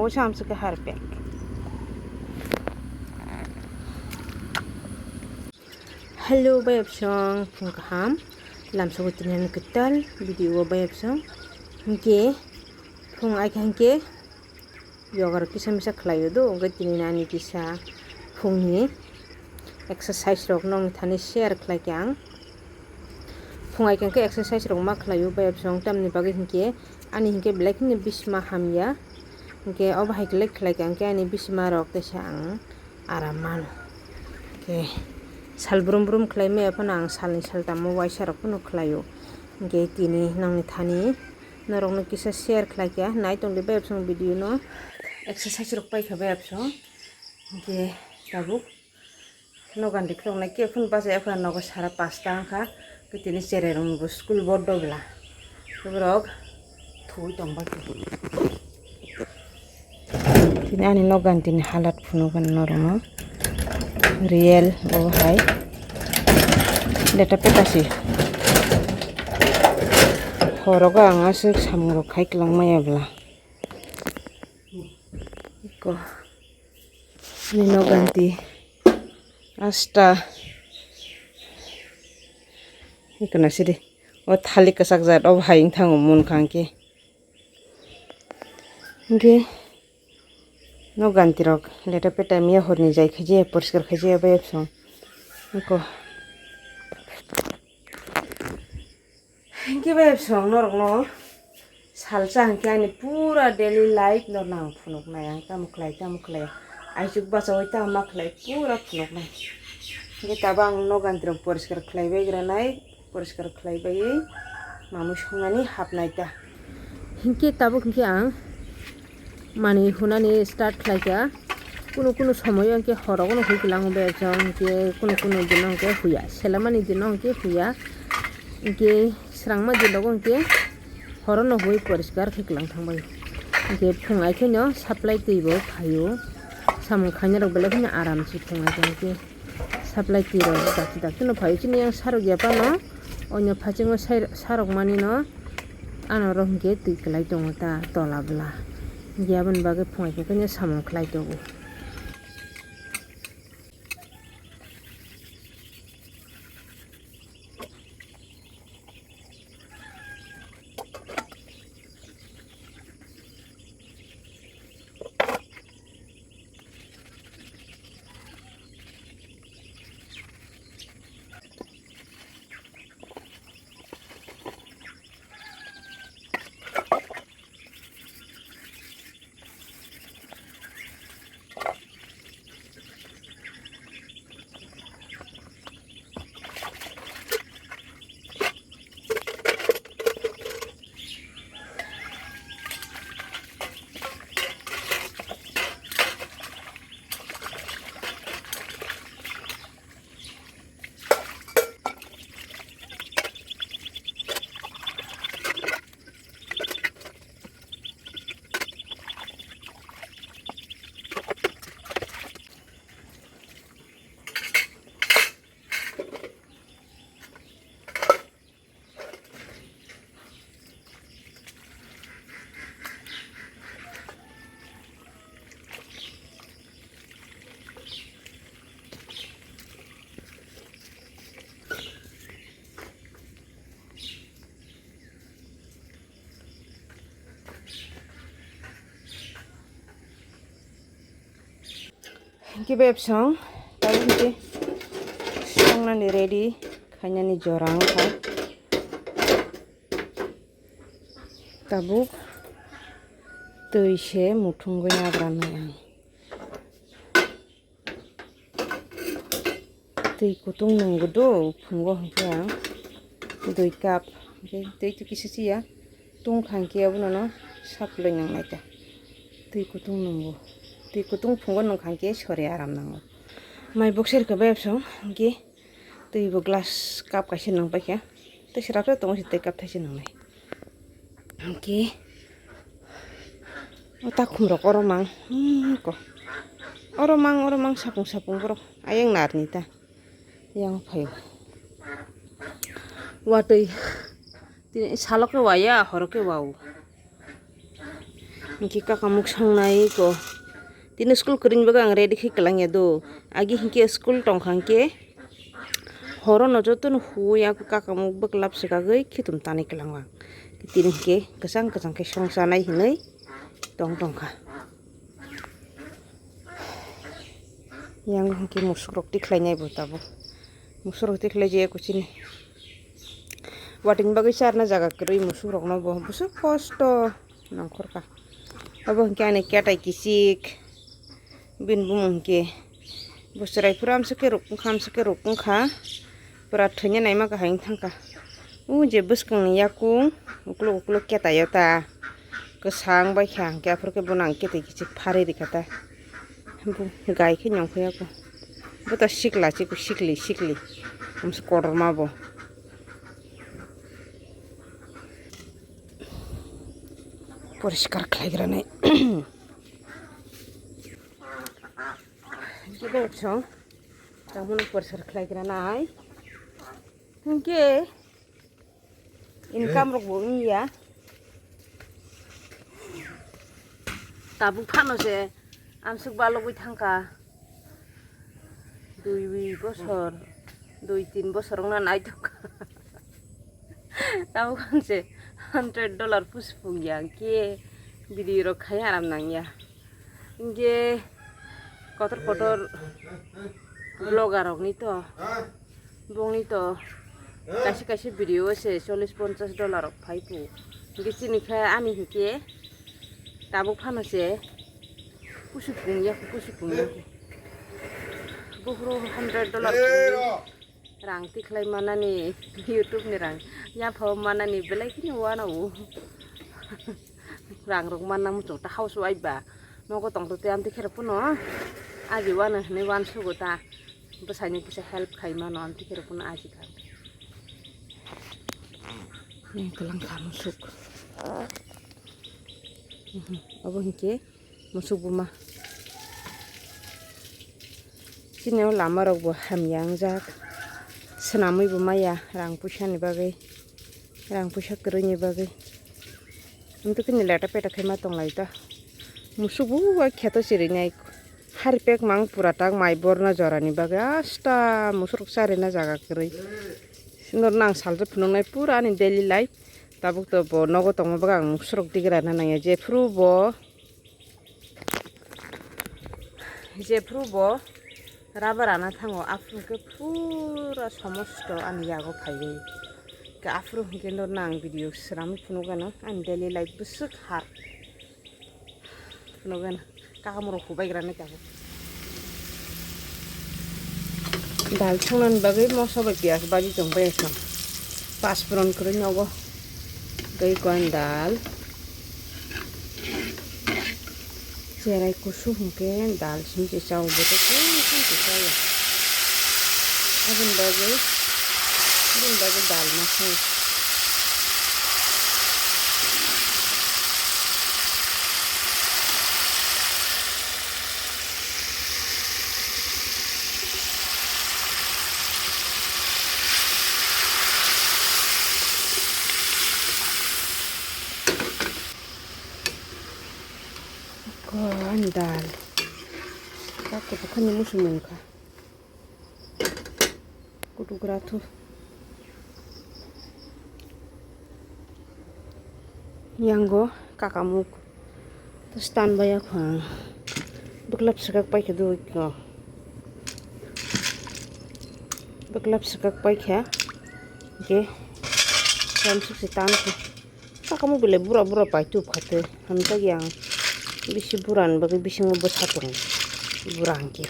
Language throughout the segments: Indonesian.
Tahu sampai ke harpek. Halo bayap song pungkaham lam sagutin ketal video bayap song hingke pung ai hingke yogar kisa misa khlayo do gatini nani kisa pungni exercise rok nong thani share khlai kyang pung ai ke exercise rok ma khlayo bayap song tamni bagi hingke ani hingke black ni bisma hamya hingke obahai khlai kyang ke ani bisma rok tesang araman ke sal brum brum khlai me apana ang salni saltamo waisa rok no khlayo ge tini nangni thani norok no kisa share khlai kya nai tong de bayap song video no exercise rok pai kha bayap song ge tabuk nogan dikrong na ke phun basa ya phana nogo sara 5 ta kha ke tini chere rong go school board do bla rok thui tong ba tini ani nogan tini halat phunogan norono real oh hai data petasi horoga ngasuk samro khai klang maya bla ko nino ganti asta ikana sidi o thali kasak jat o haing thang mun khangke nge no ganti rok leta peta miya horni jai khaje porskar khaje bayap song ko hingke bayap song norok no salsa hingke ani pura daily life no nang phunok nai tamuklai aisuk basa hoi ta maklai pura phunok nai hingke tabang no ganti rok porskar khlai bai granai porskar khlai bai mamu songani hapnai ta hingke tabuk hingke ang mani hunani start khlaika kuno somoy angke horogono huikilang bayap song hingke kuno dino hingke huya selamani dino hingke huya hingke srangma dilogo hingke horono hui poriskar khiklang thangbai hingke phungai khaino supply tui bo phayo samung khaina rok bele phina aram si phungai hingke supply tui rok dakti no phayo chini yang sarok ya pano onyo phachingo sarok mani no ano ro hingke tui klai tongo ta tolabla yaban bagai phungai khaino samung khlai tongo hingke bayap song tabu hingke songnani ready khainani jorang kha tabuk tui se muthungoi nabranai ang tui kutung nunggo do phungo hingke ang 2 cup hingke tui tu kisa chia tung khangke abono no saploi nangnai ta tui kutung nunggo tui kutung phungo nung khangke sore aram nango mai boxer ka bayap song hingke tui bo glass cup kaisa nangbai kha tei srapta tongo si tei cup thaisa nangnai hingke o takhum rok oromang ko oromang sapung borok ayang narni ta yang phayo watui tini saloke waya horoke wau Hingke kakamuk sangnai ko tini school kering baga ang ready khi kalang ya do agi hingke school tongkhangke horo no joto no huya kakamuk baklap sikagai khitum tani kalang wang tini hingke kesang kesang ke songsanai hinai tongkha yang hingke musrok tiklainai bo tabo musrok tiklai je ko chini wating bagai sarna jaga kerui musrok no bo busu kosto nangkorka abo hingke ane ketai kichik bin bumungke bosorai puram seke rukung kha pura thanya naima ka haing thangka je buskang yakung uklo ketai yota kesang bai khang ke afurke bonang ketai kichik phare dikata bu gai khe nyongkhoya ko bota sikla chiku sikli amse kodor mabo poriskar khlaigrane Kita usang, kamu nak persir kelahiran hingke income rok bungi ya, tabuk pano se, amsuk balok wit hangka, 2 bosor, 2-3 bosor orang naithok, tabuk kan se $100 puspung ya, ke video rok kaya aram nang ya, hingke kotor vlogger rok ni to bong ni to kasi video se $40-50 rok phaipu hingke chini kha ami hingke tabuk phano se pusupung ya bofuro $100 rang tiklai manani YouTube ni rang ya phau manani belai kini wana u rang rok manang muchung ta housewife ba nogo tong te am tikher puno aji wana ne wan sugota besani kisa help khaima no am tikher puno aji ka ne kelang kamu suk abo hingke musuk buma sineo lama rok bo hamyang jak senamui bo maya rang puisa ni bagai rang puisa kerui ni bagai untuk kini leta peta khaima tonglai ta musuk buwa kheto sirinai harpek mang puratang mai borna jorani bagai asta musuk sarina jaga kerui sinor nang salje phunongnai pura ani daily life tabuk to bo nogo tongma baga musuk digrana nang je fru bo rabarana thango afru ke pura samosto ani yago phaigai ke afru hingke nor nang video sram phunogano ani daily life busuk har phunogano kakamuro khubaigrana jabo dal changnan bagai mosa ba pias baji jongbai sam paspuron kru nyogo gai kon dal cerai kusu hingke dal simje chau boto ko simje chau abun bagai dal masai dal aku bukannya musuh muka kudu gratu yang kakamuk terus tan banyak bang beklap sekak pai kedu ko beklap sekak pai kya oke sam suk tan ko kakamuk bele bura pai tu khate hamta yang bisi buran bagai bisi ngobos hatung burang ki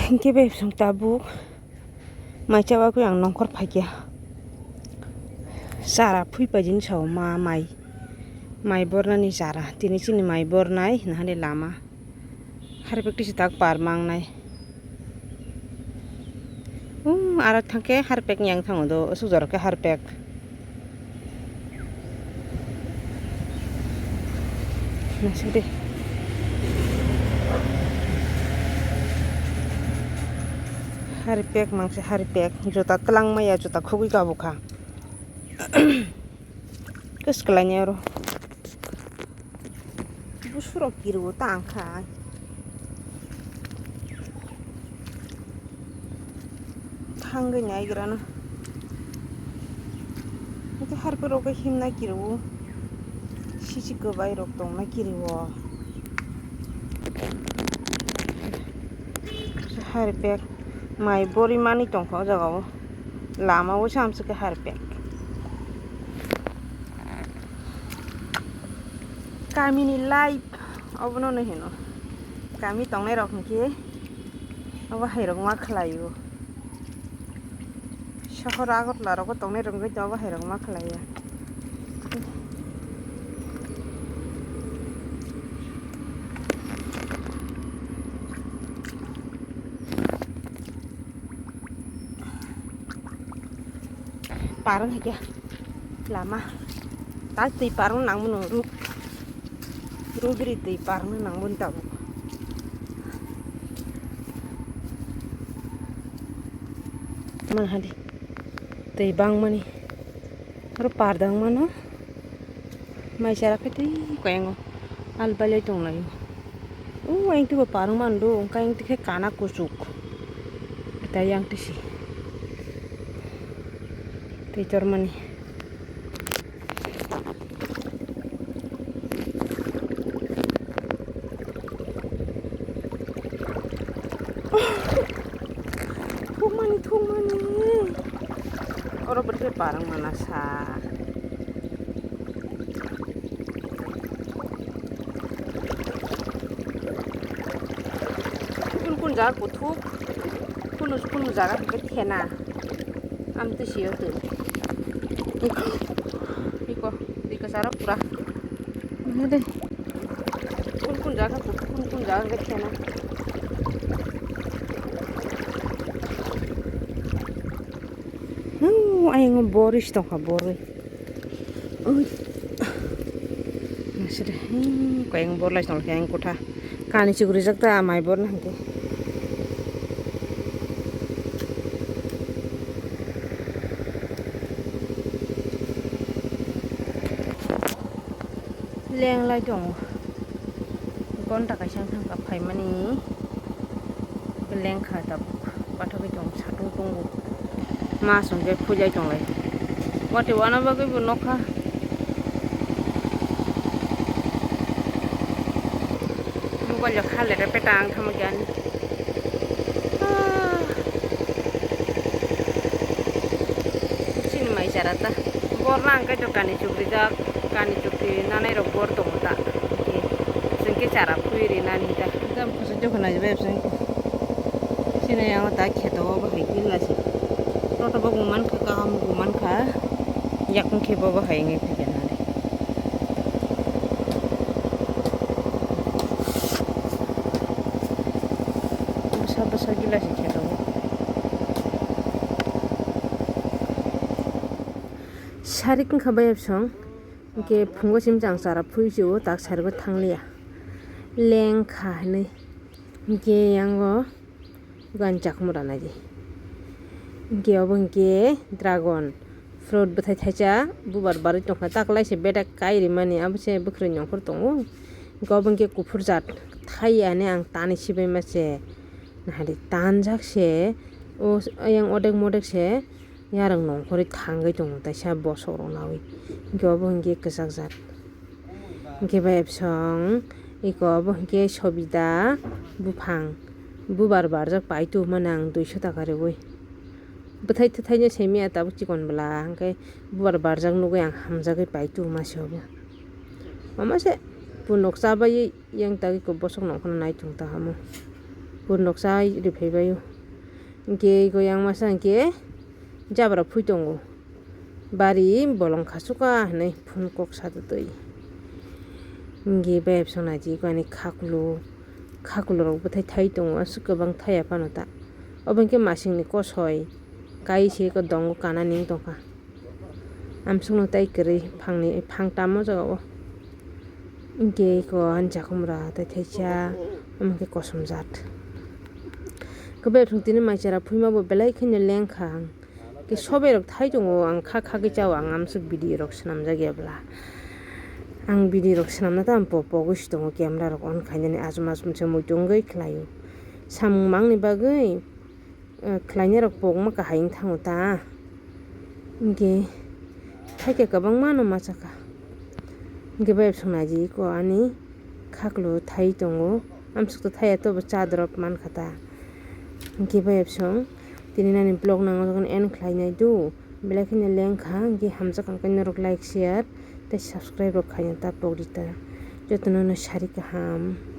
hingke be sung tabuk mai chawa ku yang nongkor phaikia sara phui pajin sau ma mai borna ni sara tini chini mai bornai nahale lama har bekti tak par mangnai Ara thangke harpek yang thang do sujor ke harpek. Nasi deh. Harpek mangse harpek juta telang maya juta khugui ka buka. Kes kelanya ro. Bofuro kiru tangka. Hangga nyai gerana. Itu harpek roga himna kiru. Kichik ke bai rok tong na kiru. Harpek mai bori mani tong kho jaga lama wo samse ke harpek. Kami ni live abono no hino. Kami tong nai rok ke aba hai rok ma khlayo. Shahar agot la rok tong nai rok ke aba hai rok ma khlaya. Parang heke lama ta ti parang nang mun ru bri ti parang nang mun ta man hadi ti bang mani ru pardang mano mai sara peti koengo al bale tong lai aing tu parang man do kaing ti ke kana kusuk ta yang ti si Titor mani. Thung mani. Orang berke parang manasa. Kun jar kuthuk. Kun jaga ke thena. Am tu siyo tu. Iko di kasara pura. Mana deh? Kun jaga ke thena. Aing boris tong ka boroi. Masih deh. Ko aing bor lai tong ka aing kotha. Kani chiguri jakta mai bor na hante. Leng lai dong. Kon ta ka sang thang ka phai mani. Leng kha ta pathok dong satung tunggu. Masuk ke puja jong lai. Wati wana bagai bunokha. Mobile jo khale re petang thamu jan. Sini mai jarata. Borna angka jo kani chukri jak kani chukri nanai ro bor tong ta. Sengke cara puiri nani ta. Gam khosa jo khana je beb seng. Sini yang ta kheto ba hikil la si. Roto ba guman ka kam guman ka yakung ke ba hai nge phe na de sa gila si kheto sarik ka ba song ke phungo sim jang sara phui ju tak sar go thanglia leng kha ne ge yango gan chak mura na ji Geobong ge dragon fruit bethai thaja bubar bari tongkha taklai se beta kairi mani abse bukre nyongkhor tongo gobong ge kufur jat thai ane ang tani sibai ma se nahari tanjak se o ayang odek modek se yarang nongkhori thangai tongo taisa bosoro nawi gobong ge ksak jat ge ba epsong iko bong ge sobida bufang bubar barjak paitu manang 200 taka reoi Bethai thainya semia tabu chikon bala hangkai bubar barjak nugai ang hamjagai paitu masiobo mama se punok sabai yang tagi ko bosok nongkhona nai tungta hamu punok sai rifai bayu ge go yang masa ge jabra phuitongo bari bolong khasuka nei phunkok sadutoi ge beb sonaji ko ani khaklu rok bethai thai tongo asuk bang thaya panota obengke masing ni kosoi kaisi ko dongo kana ning tongka amsungno tai kri phang tamo jago ingke ko hanjakumra tai thaisa amke kosumjat kebe thungtini maisara phuima bo belai khine lengkha ke sobe rok thai jongo ang kha ke chaw ang amsuk video rok swnamjak ang video rok swnamna ta am pogus tongo camera rok on khainani ajum se muitungoi khlaio samung mangni bagoi khlaina rok pogma ka haing thango ta ingke thaike kabang mano machaka ingke bai sungnaji ko ani khaklo thai tongo amsuk to thai to chadrop man khata ingke bai sung tini nani blog nango kon en khlainai du belai khine lengkha ingke hamjak ang kaina rok like share tei subscribe rok khaina ta pogdita jotono no sari kaham।